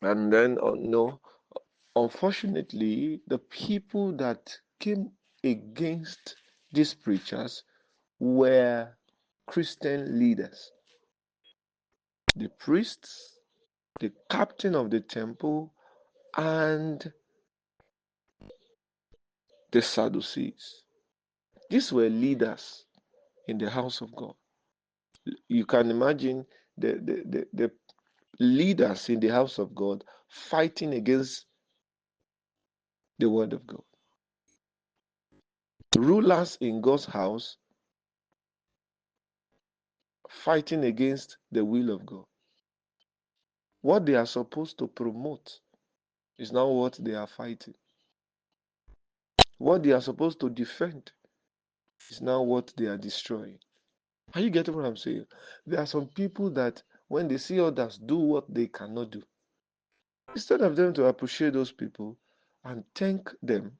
And then, no, unfortunately, the people that came against these preachers were Christian leaders, the priests, the captain of the temple, and the Sadducees. These were leaders in the house of God. You can imagine the leaders in the house of God fighting against the word of God. Rulers in God's house fighting against the will of God. What they are supposed to promote is not what they are fighting. What they are supposed to defend is now what they are destroying. Are you getting what I'm saying? There are some people that when they see others do what they cannot do, instead of them to appreciate those people and thank them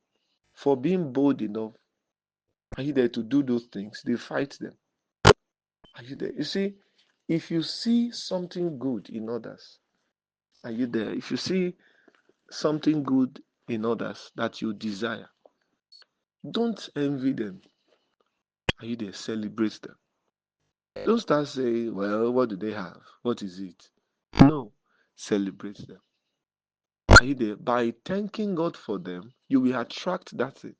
for being bold enough, are you there to do those things? They fight them. Are you there? You see, if you see something good in others, are you there? If you see something good in others that you desire, don't envy them. Are you there? Celebrate them. Don't start saying, well, what do they have? What is it? No, celebrate them. Are you there? By thanking God for them, you will attract that thing.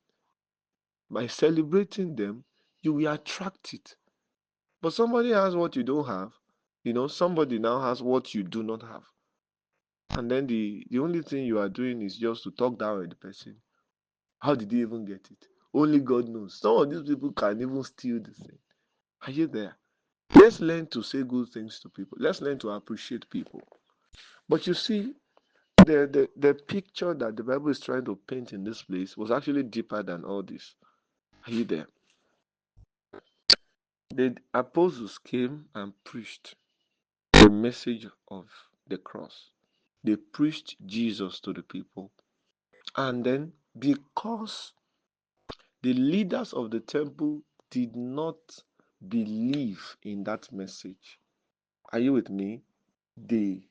By celebrating them, you will attract it. But somebody has what you don't have. Somebody now has what you do not have. And then the only thing you are doing is just to talk down at the person. How did he even get it? Only God knows. Some of these people can even steal the thing. Are you there? Let's learn to say good things to people. Let's learn to appreciate people. But you see, the picture that the Bible is trying to paint in this place was actually deeper than all this. Are you there? The apostles came and preached the message of the cross. They preached Jesus to the people. And then, because the leaders of the temple did not believe in that message, are you with me? They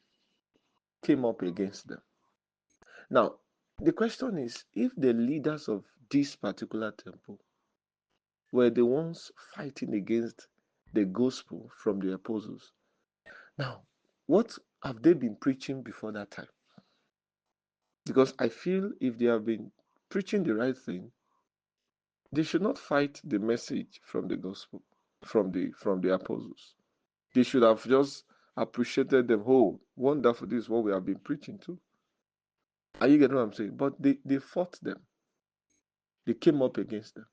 came up against them. Now, the question is, if the leaders of this particular temple were the ones fighting against the gospel from the apostles, now, what have they been preaching before that time? Because I feel if they have been preaching the right thing, they should not fight the message from the gospel, from the apostles. They should have just appreciated them. Oh, wonderful, this is what we have been preaching to. Are you getting what I'm saying? But they fought them. They came up against them.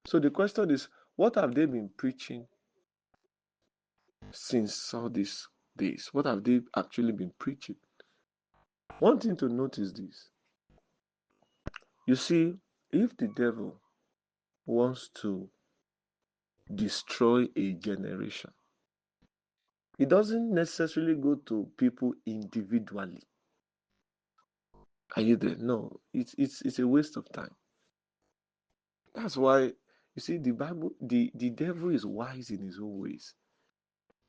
So the question is, what have they been preaching since all these days? What have they actually been preaching? One thing to note is this. You see, if the devil wants to destroy a generation, it doesn't necessarily go to people individually. Are you there? No, it's a waste of time. That's why you see the Bible, the devil is wise in his own ways.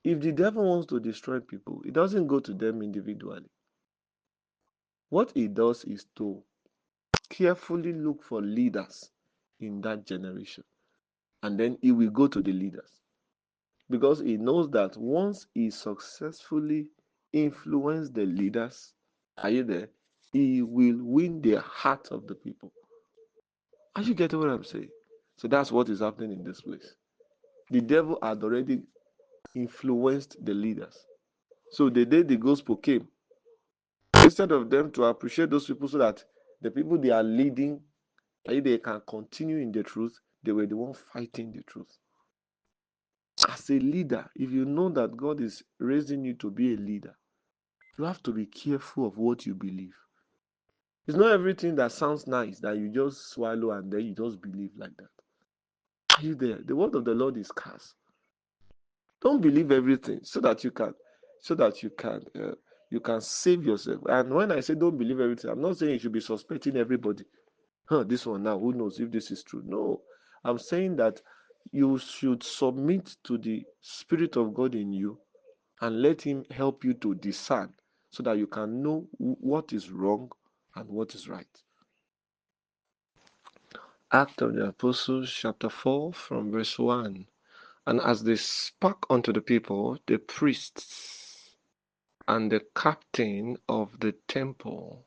If the devil wants to destroy people, it doesn't go to them individually. What he does is to carefully look for leaders in that generation, and then he will go to the leaders because he knows that once he successfully influence the leaders, are you there? He will win the heart of the people. Are you getting what I'm saying? So that's what is happening in this place. The devil had already influenced the leaders. So the day the gospel came, instead of them to appreciate those people so that the people they are leading, they can continue in the truth, they were the one fighting the truth. As a leader, if you know that God is raising you to be a leader, you have to be careful of what you believe. It's not everything that sounds nice that you just swallow and then you just believe like that. Are you there? The word of the Lord is scarce. Don't believe everything so that you can save yourself. And when I say don't believe everything, I'm not saying you should be suspecting everybody. This one now, who knows if this is true? No, I'm saying that you should submit to the Spirit of God in you and let Him help you to discern so that you can know what is wrong and what is right. Act of the Apostles, chapter 4, from verse 1. And as they spake unto the people, the priests and the captain of the temple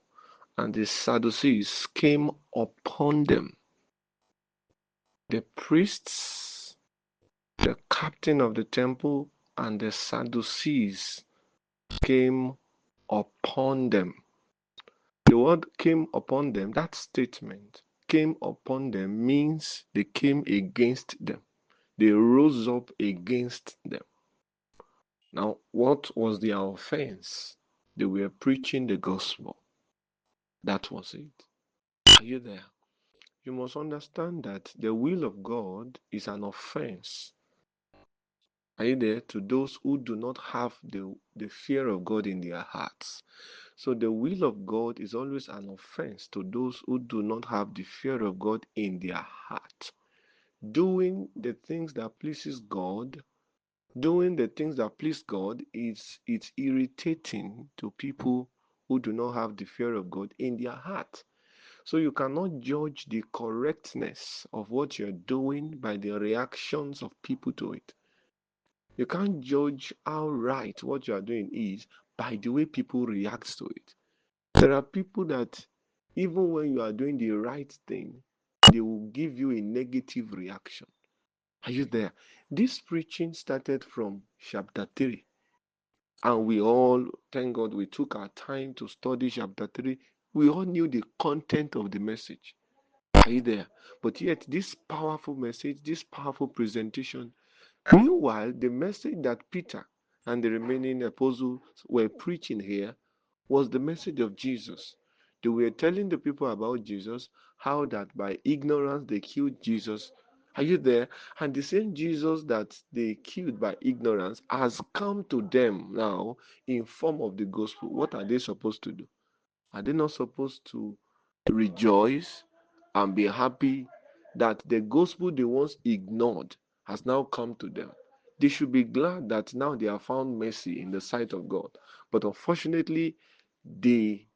and the Sadducees came upon them. The priests, the captain of the temple, and the Sadducees came upon them. The word came upon them, that statement, came upon them, means they came against them. They rose up against them. Now, what was their offense? They were preaching the gospel. That was it. Are you there? You must understand that the will of God is an offense. Are you there? To those who do not have the fear of God in their hearts. So the will of God is always an offense to those who do not have the fear of God in their heart. Doing the things that pleases God, doing the things that please God it's irritating to people who do not have the fear of God in their heart. So you cannot judge the correctness of what you're doing by the reactions of people to it. You can't judge how right what you are doing is by the way people react to it. There are people that even when you are doing the right thing, they will give you a negative reaction. Are you there? This preaching started from chapter 3. And we all, thank God, we took our time to study chapter 3. We all knew the content of the message. Are you there? But yet, this powerful message, this powerful presentation, meanwhile, the message that Peter and the remaining apostles were preaching here was the message of Jesus. They were telling the people about Jesus, how that by ignorance they killed Jesus. Are you there? And the same Jesus that they killed by ignorance has come to them now in form of the gospel. What are they supposed to do? Are they not supposed to rejoice and be happy that the gospel they once ignored has now come to them? They should be glad that now they have found mercy in the sight of God. But unfortunately, they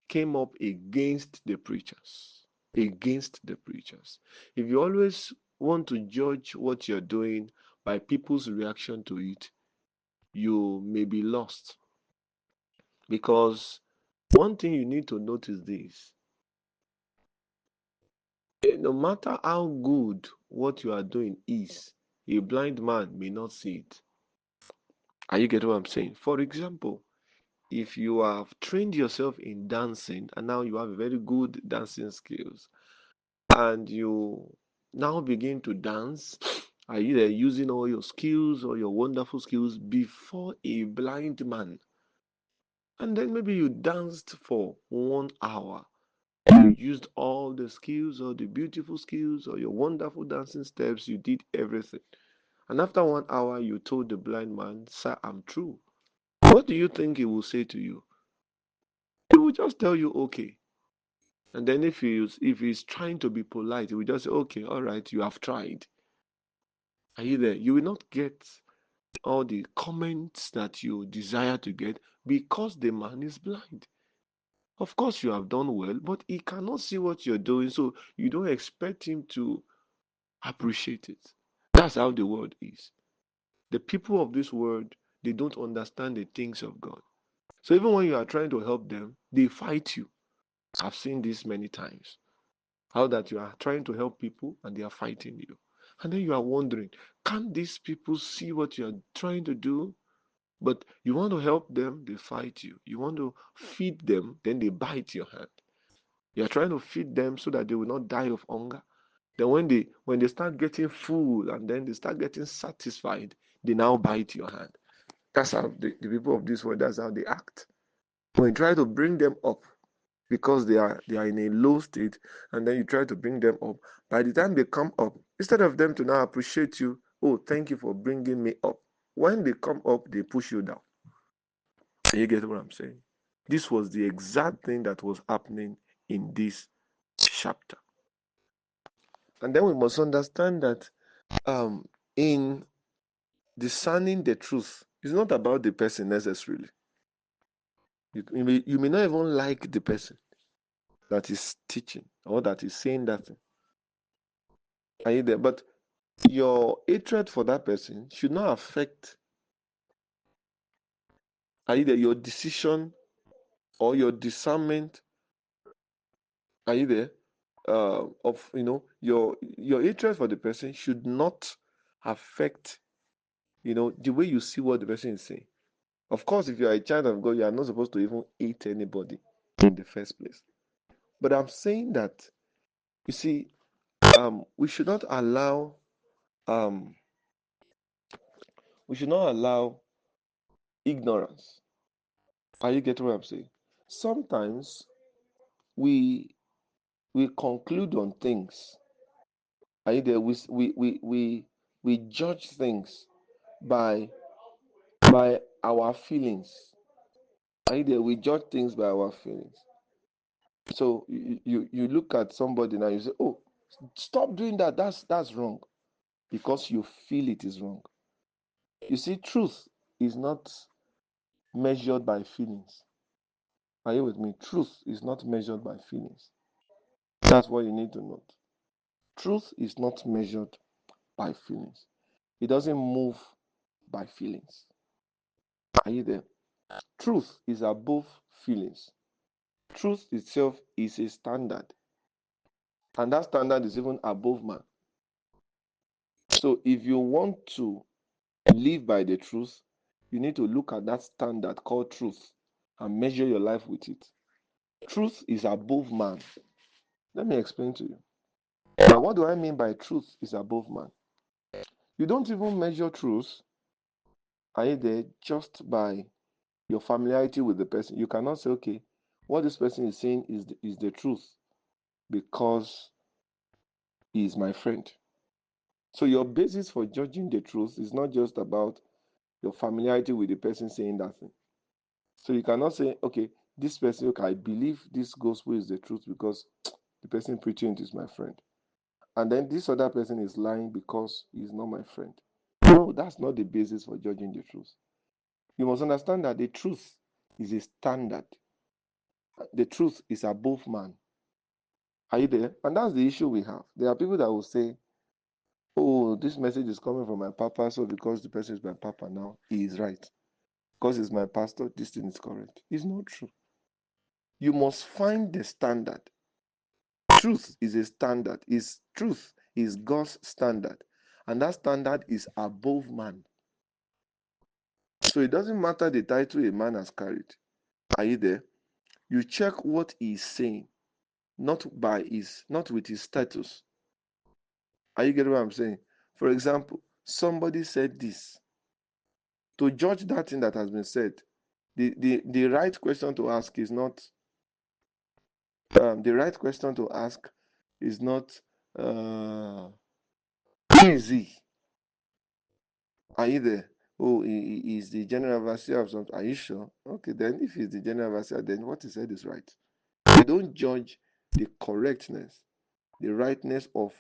came up against the preachers. Against the preachers. If you always want to judge what you're doing by people's reaction to it, you may be lost. Because one thing you need to notice this: no matter how good what you are doing is, a blind man may not see it. Are you getting what I'm saying? For example, if you have trained yourself in dancing and now you have very good dancing skills, and you now begin to dance, are you there using all your skills or your wonderful skills before a blind man? And then maybe you danced for 1 hour. You used all the skills or the beautiful skills or your wonderful dancing steps. You did everything. And after 1 hour, you told the blind man, "Sir, I'm through." What do you think he will say to you? He will just tell you, "Okay." And then if he's trying to be polite, he will just say, "Okay, all right, you have tried." Are you there? You will not get all the comments that you desire to get because the man is blind. Of course, you have done well, but he cannot see what you're doing, so you don't expect him to appreciate it. That's how the world is. The people of this world, they don't understand the things of God. So even when you are trying to help them, they fight you. I've seen this many times. How that you are trying to help people and they are fighting you. And then you are wondering, can these people see what you are trying to do? But you want to help them, they fight you. You want to feed them, then they bite your hand. You are trying to feed them so that they will not die of hunger. Then when they start getting full and then they start getting satisfied, they now bite your hand. That's how the people of this world, that's how they act. When you try to bring them up because they are in a low state, and then you try to bring them up, by the time they come up, instead of them to now appreciate you, "Oh, thank you for bringing me up," when they come up, they push you down. And you get what I'm saying? This was the exact thing that was happening in this chapter. And then we must understand that in discerning the truth, it's not about the person necessarily. You may not even like the person that is teaching or that is saying that thing. Are you there? But your hatred for that person should not affect, are you there, your decision or your discernment. Are you there? Of your hatred for the person should not affect the way you see what the person is saying. Of course, if you are a child of God, you are not supposed to even hate anybody in the first place. But I'm saying that, you see, we should not allow um we should not allow ignorance. Are you getting what I'm saying? Sometimes we we conclude on things. Are you there? We judge things by our feelings. Are you there? We judge things by our feelings. So you look at somebody now, you say, "Oh, stop doing that. That's wrong," because you feel it is wrong. You see, truth is not measured by feelings. Are you with me? Truth is not measured by feelings. That's what you need to note. Truth is not measured by feelings. It doesn't move by feelings. Are you there? Truth is above feelings. Truth itself is a standard, and that standard is even above man. So if you want to live by the truth, you need to look at that standard called truth and measure your life with it. Truth is above man. Let me explain to you. Now, what do I mean by truth is above man? You don't even measure truth, are you there, just by your familiarity with the person. You cannot say, okay, what this person is saying is the truth because he is my friend. So your basis for judging the truth is not just about your familiarity with the person saying that thing. So you cannot say, okay, this person, okay, I believe this gospel is the truth because the person preaching it is my friend. And then this other person is lying because he's not my friend. No, that's not the basis for judging the truth. You must understand that the truth is a standard. The truth is above man. Are you there? And that's the issue we have. There are people that will say, oh, this message is coming from my papa, so because the person is my papa now, he is right. Because he's my pastor, this thing is correct. It's not true. You must find the standard. Truth is a standard. Truth is God's standard. And that standard is above man. So it doesn't matter the title a man has carried. Are you there? You check what he is saying, not with his status. Are you getting what I'm saying? For example, somebody said this. To judge that thing that has been said, the right question to ask is not the right question to ask is not easy. Are you there? Oh, he is the general overseer of something. Are you sure? Okay, then if he's the general overseer, then what he said is right. You don't judge the correctness, the rightness of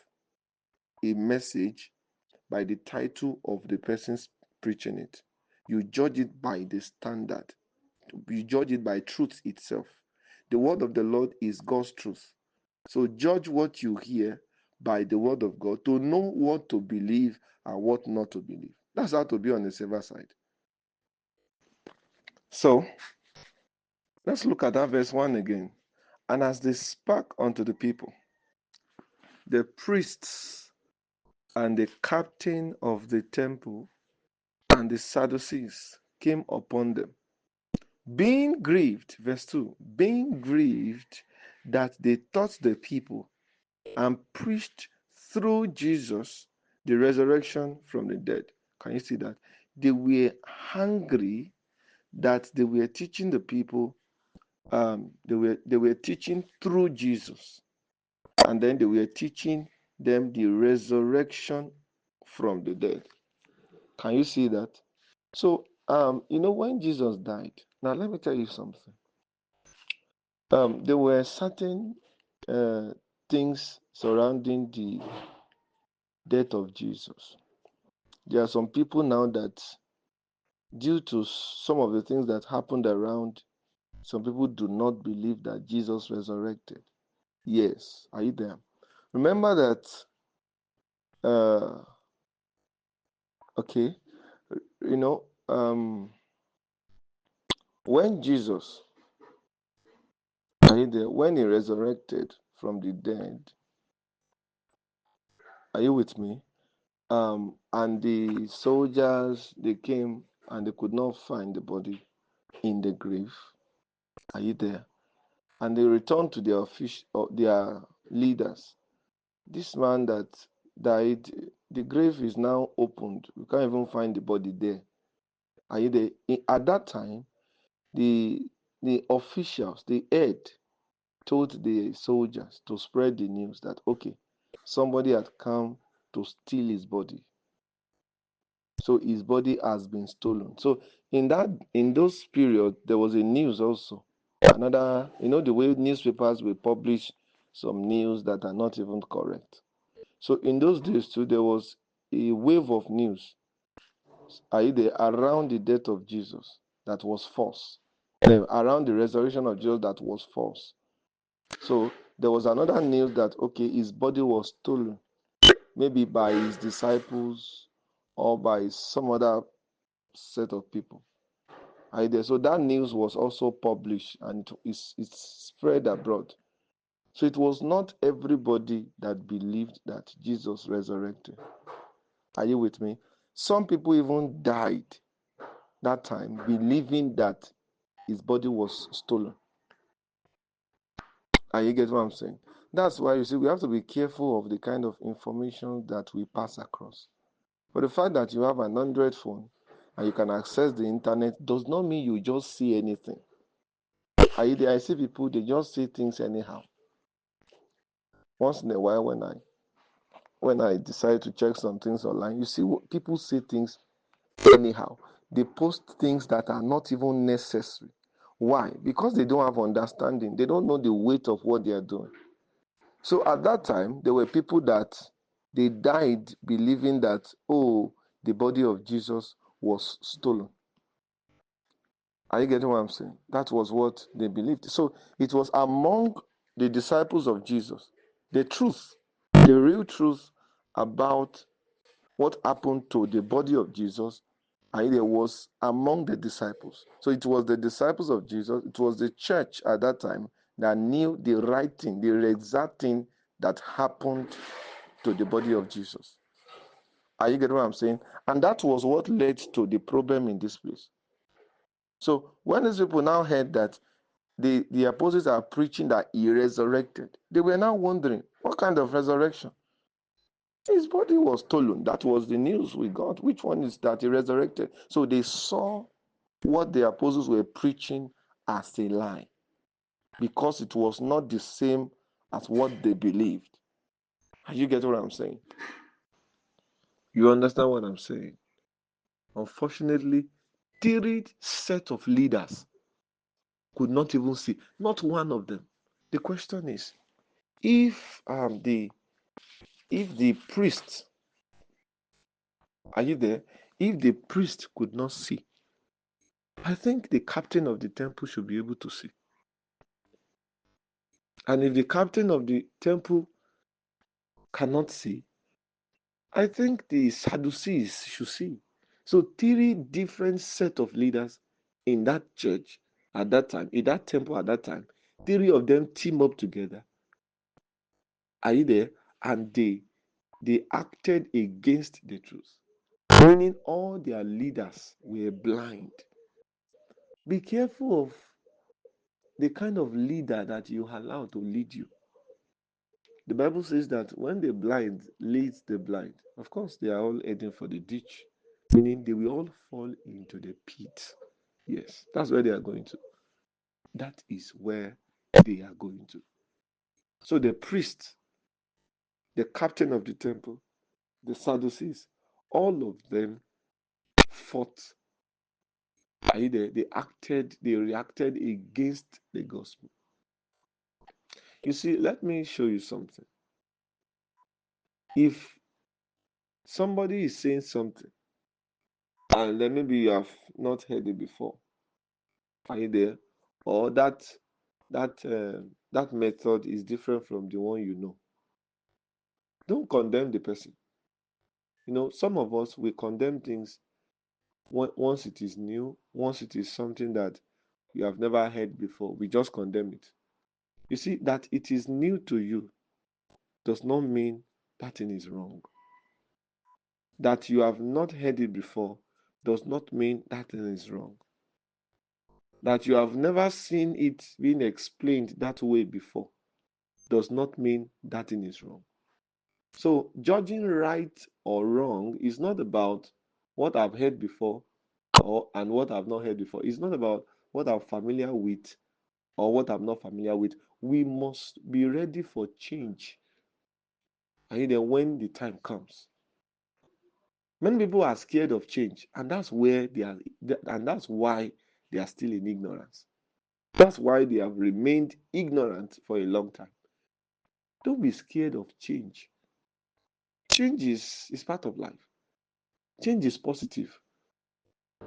a message by the title of the person's preaching it. You judge it by the standard. You judge it by truth itself. The word of the Lord is God's truth. So judge what you hear by the word of God to know what to believe and what not to believe. That's how to be on the safer side. So let's look at that verse 1 again. And as they spake unto the people, the priests and the captain of the temple and the Sadducees came upon them, being grieved, verse 2, being grieved that they taught the people and preached through Jesus the resurrection from the dead. Can you see that? They were hungry that they were teaching the people. They were teaching through Jesus, and then they were teaching them the resurrection from the dead. Can you see that? So, when Jesus died, now let me tell you something. There were certain things surrounding the death of Jesus. There are some people now that, due to some of the things that happened around some people do not believe that Jesus resurrected. Yes, are you there? Remember that, okay, you know, when Jesus, are you there? When he resurrected from the dead, are you with me? And the soldiers, they came and they could not find the body in the grave. Are you there? And they returned to their leaders. This man that died, the grave is now opened. We can't even find the body there. Are you there? At that time, the officials, the head, told the soldiers to spread the news that okay, somebody had come to steal his body. So his body has been stolen. So in those periods, there was a news also. Another, the way newspapers will publish some news that are not even correct. So in those days too, there was a wave of news, either around the death of Jesus that was false, around the resurrection of Jesus that was false. So there was another news that okay, his body was stolen, maybe by his disciples or by some other set of people. Either. So that news was also published and it's spread abroad. So it was not everybody that believed that Jesus resurrected. Are you with me? Some people even died that time believing that his body was stolen. Are you get what I'm saying? That's why you see we have to be careful of the kind of information that we pass across. But the fact that you have an Android phone and you can access the internet does not mean you just see anything. I see people, they just say things anyhow. Once in a while, when I decide to check some things online, you see people say things anyhow. They post things that are not even necessary. Why? Because they don't have understanding. They don't know the weight of what they are doing. So at that time, there were people that they died believing that, oh, the body of Jesus was stolen. Are you getting what I'm saying? That was what they believed. So it was among the disciples of Jesus, the truth, the real truth about what happened to the body of Jesus, and it was among the disciples. So it was the disciples of Jesus, it was the church at that time that knew the right thing, the exact thing that happened to the body of Jesus. Are you getting what I'm saying? And that was what led to the problem in this place. So when these people now heard that the apostles are preaching that he resurrected, they were now wondering, what kind of resurrection? His body was stolen. That was the news we got. Which one is that he resurrected? So they saw what the apostles were preaching as a lie because it was not the same as what they believed. You get what I'm saying? You understand what I'm saying? Unfortunately, three set of leaders could not even see, not one of them. The question is, if the priest, are you there? If the priest could not see, I think the captain of the temple should be able to see. And if the captain of the temple cannot see, I think the Sadducees should see. So three different set of leaders in that church at that time, in that temple at that time, three of them team up together. Are you there? And they acted against the truth. Meaning all their leaders were blind. Be careful of the kind of leader that you allow to lead you. The Bible says that when the blind leads the blind, of course, they are all heading for the ditch, meaning they will all fall into the pit. Yes, that's where they are going to. That is where they are going to. So the priest, the captain of the temple, the Sadducees, all of them fought. They reacted against the gospel. You see, let me show you something. If somebody is saying something, and then maybe you have not heard it before, are you there? or that method is different from the one you know, don't condemn the person. Some of us, we condemn things once it is new, once it is something that you have never heard before, we just condemn it. You see, that it is new to you does not mean that thing is wrong. That you have not heard it before does not mean that thing is wrong. That you have never seen it being explained that way before does not mean that thing is wrong. So, judging right or wrong is not about what I've heard before and what I've not heard before. It's not about what I'm familiar with or what I'm not familiar with. We must be ready for change. And then when the time comes, many people are scared of change, and that's where they are, and that's why they are still in ignorance. That's why they have remained ignorant for a long time. Don't be scared of change. Change is part of life. Change is positive.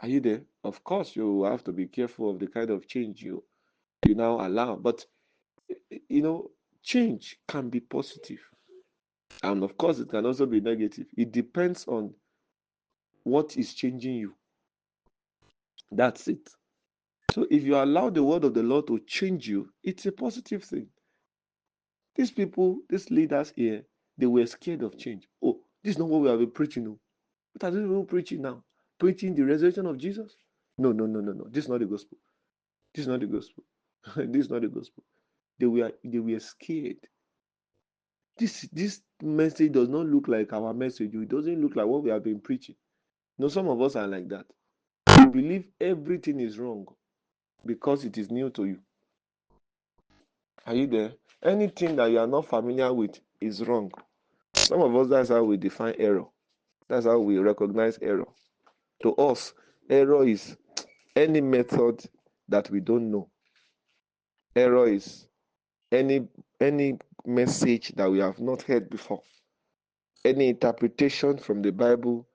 Are you there? Of course, you have to be careful of the kind of change you now allow. But change can be positive, and of course, it can also be negative. It depends on what is changing you. That's it. So if you allow the word of the Lord to change you, it's a positive thing. These people, these leaders here, they were scared of change. Oh, this is not what we have been preaching. No. What are these people preaching now? Preaching the resurrection of Jesus? No, no, no, no, no. This is not the gospel. This is not the gospel. This is not the gospel. They were scared. This message does not look like our message. It doesn't look like what we have been preaching. No, some of us are like that. You believe everything is wrong because it is new to you. Are you there? Anything that you are not familiar with is wrong. Some of us, that's how we define error. That's how we recognize error. To us, error is any method that we don't know. Error is any message that we have not heard before. Any interpretation from the Bible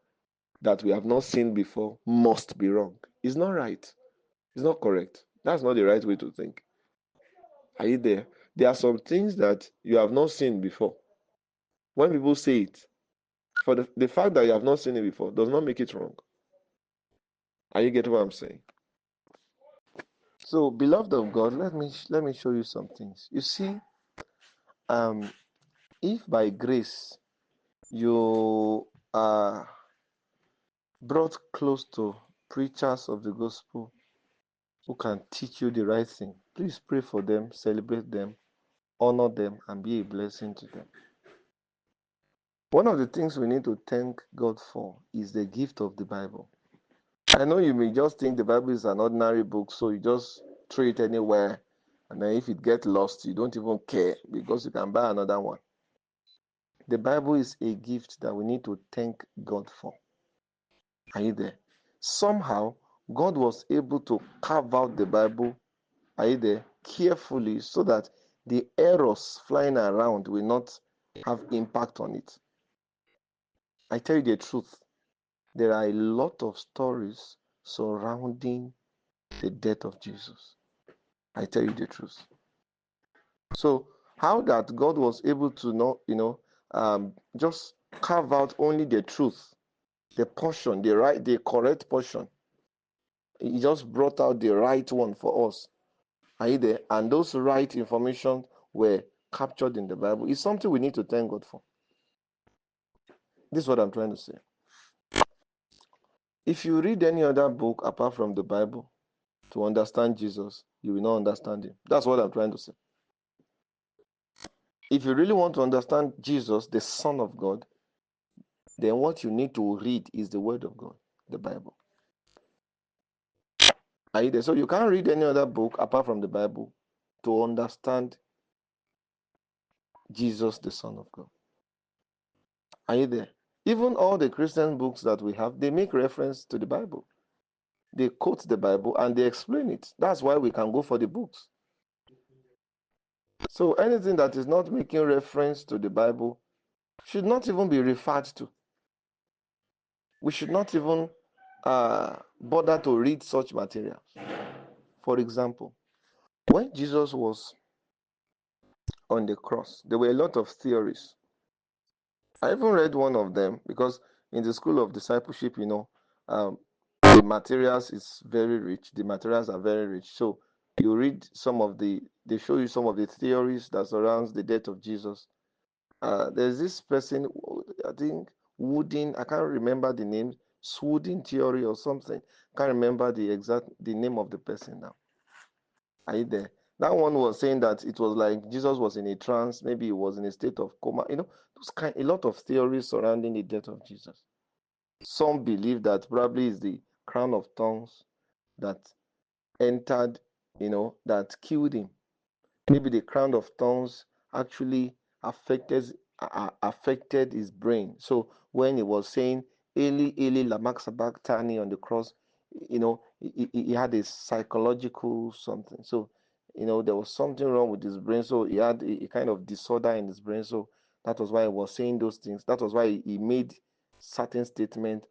that we have not seen before must be wrong. It's not right. It's not correct. That's not the right way to think. Are you there? There are some things that you have not seen before. When people say it, for the fact that you have not seen it before does not make it wrong. Are you getting what I'm saying? So, beloved of God, let me show you some things. You see, if by grace you are brought close to preachers of the gospel who can teach you the right thing, please pray for them, celebrate them, honor them, and be a blessing to them. One of the things we need to thank God for is the gift of the Bible. I know you may just think the Bible is an ordinary book, so you just throw it anywhere, and then if it gets lost, you don't even care because you can buy another one. The Bible is a gift that we need to thank God for. Are you there? Somehow, God was able to carve out the Bible, are you there, carefully so that the errors flying around will not have impact on it. I tell you the truth, there are a lot of stories surrounding the death of Jesus. I tell you the truth. So, how that God was able to just carve out only the truth, the portion, the correct portion. He just brought out the right one for us. Are you there? And those right information were captured in the Bible. It's something we need to thank God for. This is what I'm trying to say. If you read any other book apart from the Bible to understand Jesus, you will not understand him. That's what I'm trying to say. If you really want to understand Jesus, the Son of God, then what you need to read is the Word of God, the Bible. Are you there? So you can't read any other book apart from the Bible to understand Jesus, the Son of God. Are you there? Even all the Christian books that we have, they make reference to the Bible. They quote the Bible and they explain it. That's why we can go for the books. So anything that is not making reference to the Bible should not even be referred to. We should not even bother to read such materials. For example, When Jesus was on the cross, there were a lot of theories. I even read one of them because in the school of discipleship, the materials is very rich. The materials are very rich. So you read they show you some of the theories that surrounds the death of Jesus. There's this person, I think I can't remember the name, Swooding theory or something. Can't remember the name of the person now. Are you there? That one was saying that it was like Jesus was in a trance, maybe he was in a state of coma. A lot of theories surrounding the death of Jesus. Some believe that probably is the crown of thorns that entered, that killed him. Maybe the crown of thorns actually affected his brain. So when he was saying Eli Eli lama sabachthani on the cross, he had a psychological something. So there was something wrong with his brain. So he had a kind of disorder in his brain. So that was why he was saying those things. That was why he made certain statement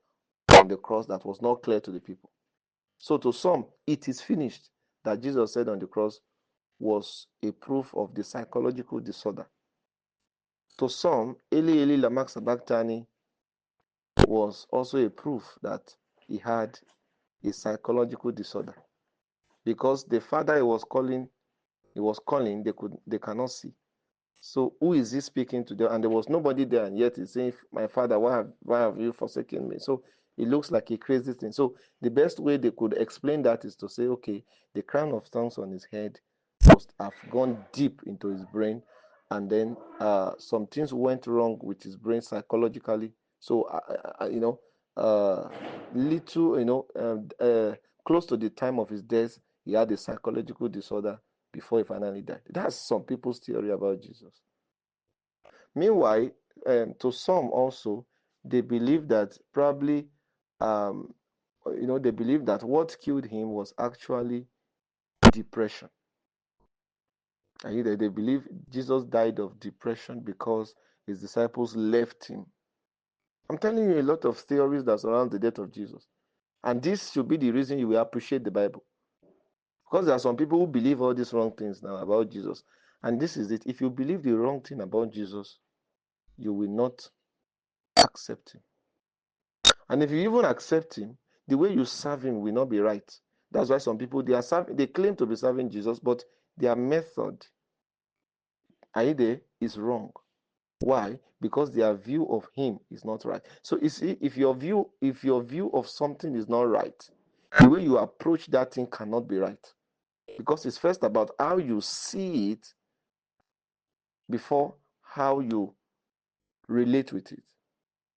on the cross that was not clear to the people. So to some, it is finished that Jesus said on the cross was a proof of the psychological disorder. To some, Eli Eli lama sabachthani was also a proof that he had a psychological disorder, because the father he was calling, they cannot see. So who is he speaking to them? And there was nobody there, and yet he's saying, "My father, why have you forsaken me?" So it looks like a crazy thing. So the best way they could explain that is to say, okay, the crown of thorns on his head must have gone deep into his brain, and then some things went wrong with his brain psychologically. So little, close to the time of his death, he had a psychological disorder before he finally died. That's some people's theory about Jesus. Meanwhile, to some also, they believe that probably, they believe that what killed him was actually depression. And they believe Jesus died of depression because his disciples left him. I'm telling you a lot of theories that surround the death of Jesus. And this should be the reason you will appreciate the Bible. Because there are some people who believe all these wrong things now about Jesus. And this is it. If you believe the wrong thing about Jesus, you will not accept him. And if you even accept him, the way you serve him will not be right. That's why some people they claim to be serving Jesus, but their method, is wrong. Why? Because their view of him is not right. So you see, if your view of something is not right, the way you approach that thing cannot be right. Because it's first about how you see it before how you relate with it.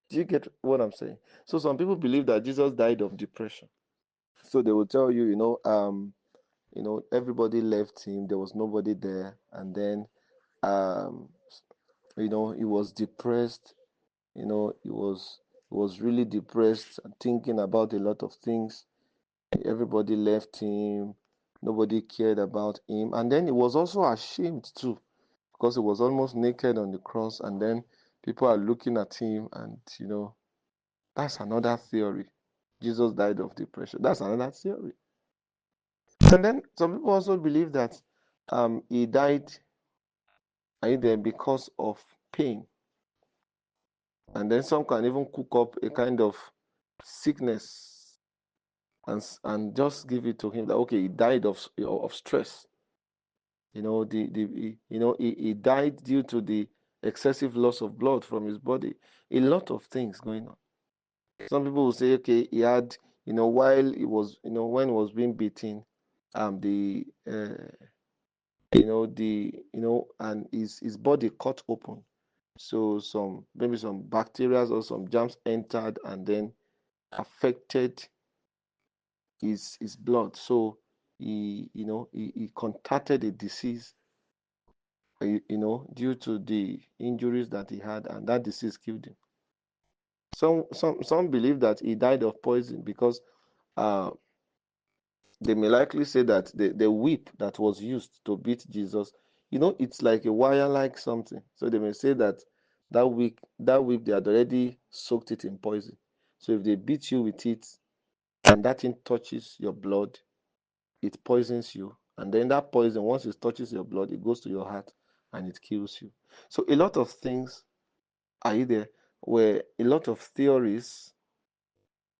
Do you get what I'm saying? So some people believe that Jesus died of depression. So they will tell you, everybody left him, there was nobody there, and then um, he was depressed, he was really depressed and thinking about a lot of things. Everybody left him, nobody cared about him, and then he was also ashamed too, because he was almost naked on the cross, and then people are looking at him, and that's another theory. Jesus died of depression. That's another theory. And then some people also believe that he died either because of pain. And then some can even cook up a kind of sickness and just give it to him that, okay, he died of stress. He died due to the excessive loss of blood from his body. A lot of things going on. Some people will say, okay, he had, while he was, when he was being beaten, the and his body cut open. So maybe some bacteria or some germs entered and then affected his blood. So he contracted a disease, due to the injuries that he had, and that disease killed him. Some believe that he died of poison because uh, they may likely say that the whip that was used to beat Jesus, it's like a wire like something. So they may say that that whip they had already soaked it in poison. So if they beat you with it and that thing touches your blood, it poisons you And then that poison, once it touches your blood, it goes to your heart and it kills you. So a lot of things are there where a lot of theories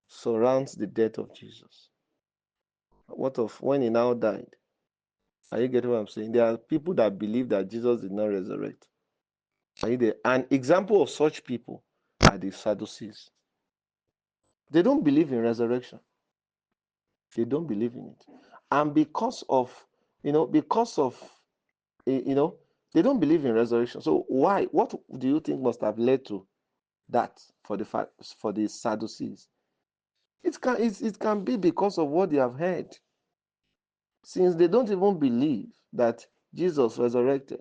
surrounds the death of Jesus. What of when he now died? Are you getting what I'm saying? There are people that believe that Jesus did not resurrect. Are you there? An example of such people are the Sadducees. They don't believe in resurrection. They don't believe in it. And because of, because of, they don't believe in resurrection. So why? What do you think must have led to that for the Sadducees? It can be because of what they have heard, since they don't even believe that Jesus resurrected.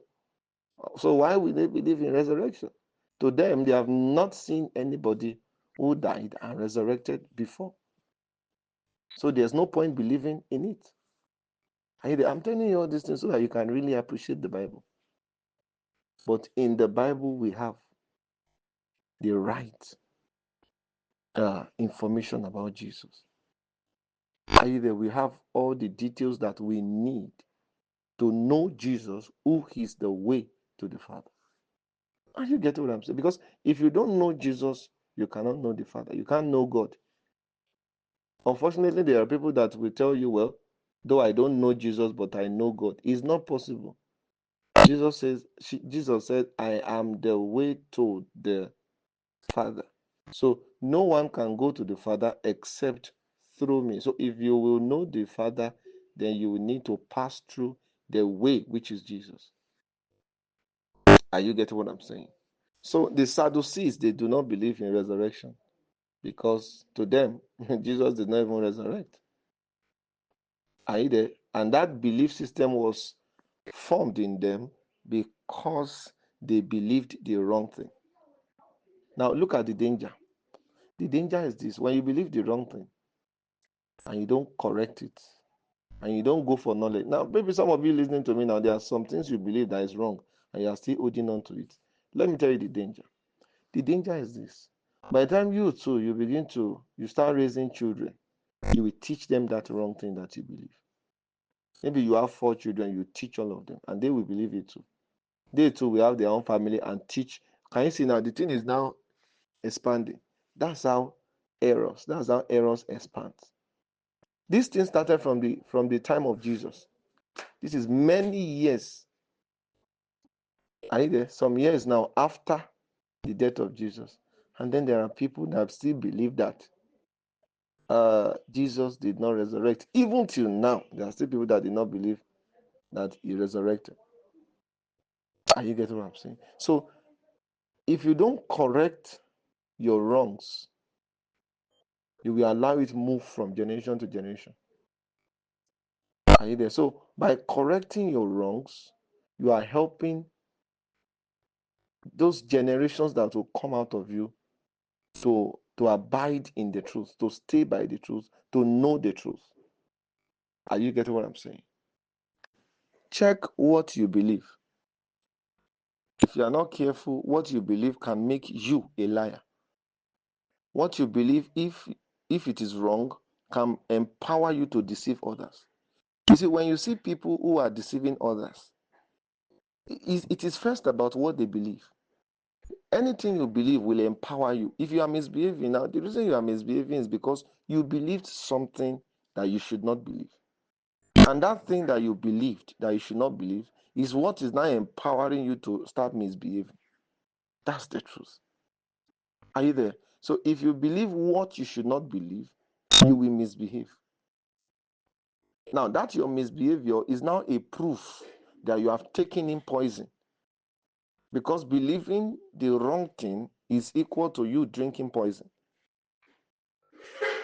So why would they believe in resurrection? To them, they have not seen anybody who died and resurrected before. So there's no point believing in it. I'm telling you all these things so that you can really appreciate the Bible. But in the Bible, we have the right information about Jesus. Either we have all the details that we need to know Jesus, who is the way to the Father. Are you getting what I'm saying? Because if you don't know Jesus, you cannot know the Father. You can't know God. Unfortunately, there are people that will tell you, well, though I don't know Jesus, but I know God. It's not possible. Jesus said, I am the way to the Father. So no one can go to the Father except through me. So if you will know the Father, then you will need to pass through the way, which is Jesus. Are you getting what I'm saying? So the Sadducees, they do not believe in resurrection because to them, Jesus did not even resurrect. Are you there? And that belief system was formed in them because they believed the wrong thing. Now look at the danger. The danger is this: when you believe the wrong thing and you don't correct it and you don't go for knowledge. Now, maybe some of you listening to me now, there are some things you believe that is wrong and you are still holding on to it. Let me tell you the danger. The danger is this: by the time you too, you start raising children, you will teach them that wrong thing that you believe. Maybe you have 4 children, you teach all of them, and they will believe it too. They too will have their own family and teach. Can you see now? The thing is now expanding. That's how errors expand. This thing started from the time of Jesus. This is many years. Are you there? Some years now after the death of Jesus. And then there are people that still believe that Jesus did not resurrect. Even till now, there are still people that did not believe that he resurrected. Are you getting what I'm saying? So if you don't correct your wrongs, you will allow it to move from generation to generation. Are you there? So by correcting your wrongs, you are helping those generations that will come out of you to abide in the truth, to stay by the truth, to know the truth. Are you getting what I'm saying? Check what you believe. If you are not careful, what you believe can make you a liar. What you believe, if it is wrong, can empower you to deceive others. You see, when you see people who are deceiving others, it is first about what they believe. Anything you believe will empower you. If you are misbehaving now, the reason you are misbehaving is because you believed something that you should not believe. And that thing that you believed that you should not believe is what is now empowering you to start misbehaving. That's the truth. Are you there? So if you believe what you should not believe, you will misbehave. Now, that your misbehavior is now a proof that you have taken in poison. Because believing the wrong thing is equal to you drinking poison.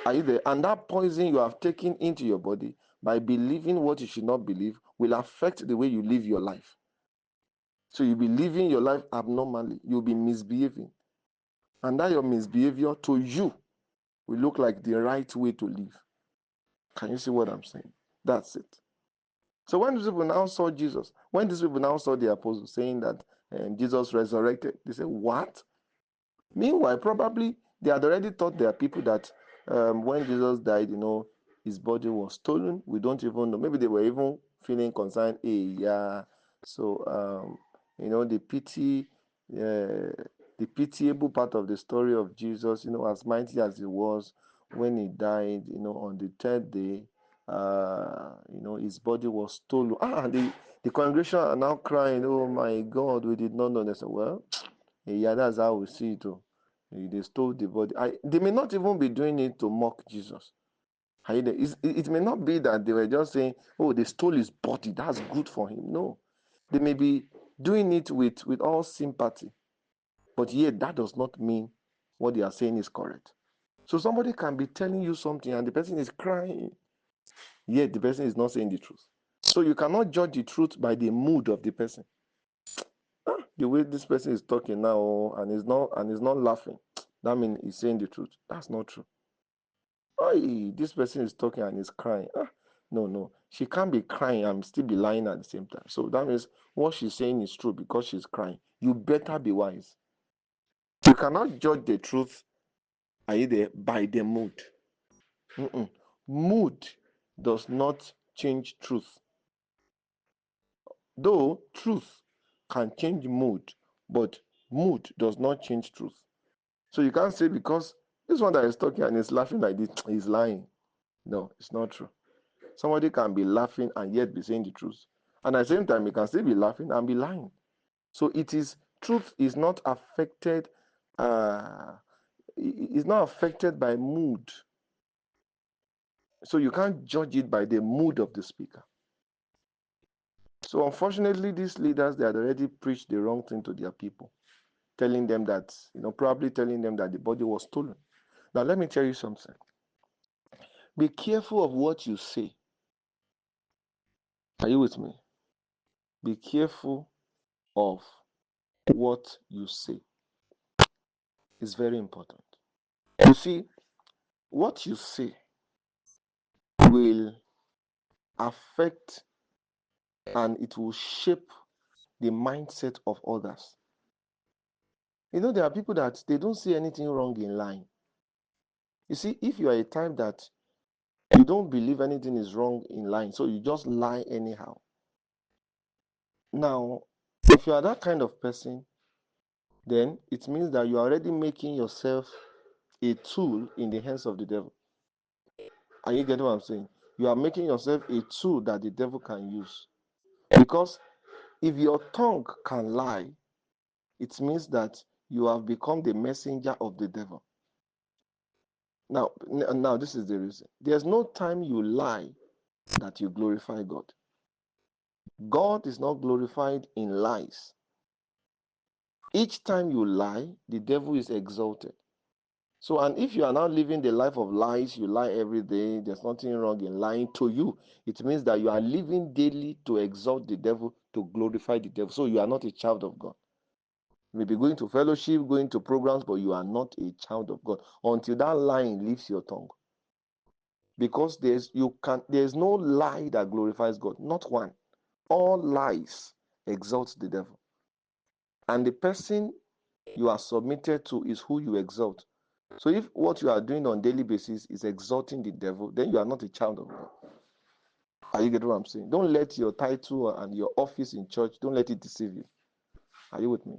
Are you there? And that poison you have taken into your body by believing what you should not believe will affect the way you live your life. So you'll be living your life abnormally. You'll be misbehaving. And that your misbehavior to you will look like the right way to live. Can you see what I'm saying? That's it. So when these people now saw Jesus, when these people now saw the apostles saying that Jesus resurrected, they said, what? Meanwhile, probably they had already taught their people that when Jesus died, his body was stolen. We don't even know. Maybe they were even feeling concerned. Hey, yeah. So the the pitiable part of the story of Jesus, as mighty as he was when he died, on the third day, his body was stolen. The congregation are now crying, "Oh my God, we did not know." They said, "Well, yeah, that's how we see it. Oh. They stole the body." They may not even be doing it to mock Jesus. It may not be that they were just saying, "Oh, they stole his body. That's good for him." No, they may be doing it with all sympathy, but yet that does not mean what they are saying is correct. So somebody can be telling you something and the person is crying, yet the person is not saying the truth. So you cannot judge the truth by the mood of the person. The way this person is talking now and is not laughing, that means he's saying the truth. That's not true. Oh, this person is talking and is crying. No. She can't be crying and still be lying at the same time. So that means what she's saying is true because she's crying. You better be wise. You cannot judge the truth by the mood. Mood does not change truth. Though truth can change mood, but mood does not change truth. So you can't say because this one that is talking and is laughing like this, he's lying. No, it's not true. Somebody can be laughing and yet be saying the truth. And at the same time, he can still be laughing and be lying. So truth is not affected, is not affected by mood. So you can't judge it by the mood of the speaker. So unfortunately, these leaders, they had already preached the wrong thing to their people, telling them that, probably telling them that the body was stolen. Now, let me tell you something. Be careful of what you say. Are you with me? Be careful of what you say. It's very important. You see, what you say will affect and it will shape the mindset of others. There are people that they don't see anything wrong in lying. You see, if you are a type that you don't believe anything is wrong in lying, so you just lie anyhow. Now, if you are that kind of person, then it means that you are already making yourself a tool in the hands of the devil. Are you getting what I'm saying? You are making yourself a tool that the devil can use. Because if your tongue can lie, it means that you have become the messenger of the devil. Now this is the reason. There's no time you lie that you glorify God. God is not glorified in lies. Each time you lie, the devil is exalted. So, and if you are now living the life of lies, you lie every day, there's nothing wrong in lying to you. It means that you are living daily to exalt the devil, to glorify the devil. So you are not a child of God. You may be going to fellowship, going to programs, but you are not a child of God until that lying leaves your tongue. Because there's no lie that glorifies God, not one. All lies exalt the devil. And the person you are submitted to is who you exalt. So if what you are doing on a daily basis is exalting the devil, then you are not a child of God. Are you getting what I'm saying? Don't let your title and your office in church, don't let it deceive you. Are you with me?